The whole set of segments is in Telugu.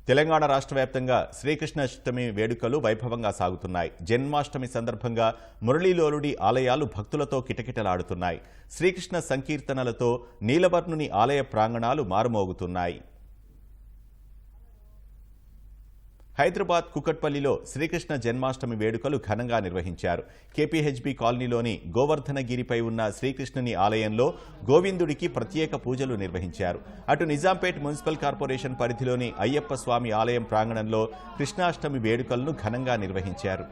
తెలంగాణ రాష్ట్ర వ్యాప్తంగా శ్రీకృష్ణాష్టమి వేడుకలు వైభవంగా సాగుతున్నాయి. జన్మాష్టమి సందర్భంగా మురళీలోలుడి ఆలయాలు భక్తులతో కిటకిటలాడుతున్నాయి. శ్రీకృష్ణ సంకీర్తనలతో నీలవర్ణుని ఆలయ ప్రాంగణాలు మారుమోగుతున్నాయి. హైదరాబాద్ కుకట్పల్లిలో శ్రీకృష్ణ జన్మాష్టమి వేడుకలు ఘనంగా నిర్వహించారు. కేపీహెచ్బీ కాలనీలోని గోవర్ధనగిరిపై ఉన్న శ్రీకృష్ణుని ఆలయంలో గోవిందుడికి ప్రత్యేక పూజలు నిర్వహించారు. అటు నిజాంపేట్ మున్సిపల్ కార్పొరేషన్ పరిధిలోని అయ్యప్ప స్వామి ఆలయం ప్రాంగణంలో కృష్ణాష్టమి వేడుకలను ఘనంగా నిర్వహించారు.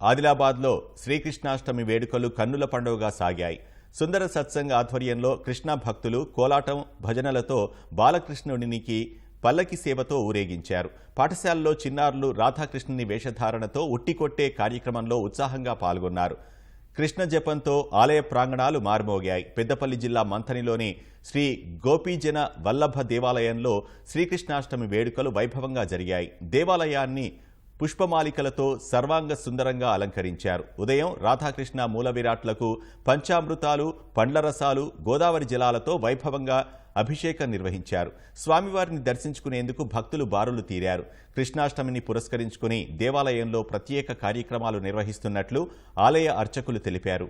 ఆదిలాబాద్లో శ్రీకృష్ణాష్టమి వేడుకలు కన్నుల పండుగగా సాగాయి. సుందర సత్సంగ్ ఆధ్వర్యంలో కృష్ణ భక్తులు కోలాటం భజనలతో బాలకృష్ణునికి పల్లకి సేవతో ఊరేగించారు. పాఠశాలలో చిన్నారులు రాధాకృష్ణుని వేషధారణతో ఉట్టికొట్టే కార్యక్రమంలో ఉత్సాహంగా పాల్గొన్నారు. కృష్ణ జపంతో ఆలయ ప్రాంగణాలు మారుమోగాయి. పెద్దపల్లి జిల్లా మంథనిలోని శ్రీ గోపీజన వల్లభ దేవాలయంలో శ్రీకృష్ణాష్టమి వేడుకలు వైభవంగా జరిగాయి. దేవాలయాన్ని పుష్పమాలికలతో సర్వాంగ సుందరంగా అలంకరించారు. ఉదయం రాధాకృష్ణ మూల విరాట్లకు పంచామృతాలు, పండ్ల రసాలు, గోదావరి జలాలతో వైభవంగా అభిషేకం నిర్వహించారు. స్వామివారిని దర్శించుకునేందుకు భక్తులు బారులు తీరారు. కృష్ణాష్టమిని పురస్కరించుకుని దేవాలయంలో ప్రత్యేక కార్యక్రమాలు నిర్వహిస్తున్నట్లు ఆలయ అర్చకులు తెలిపారు.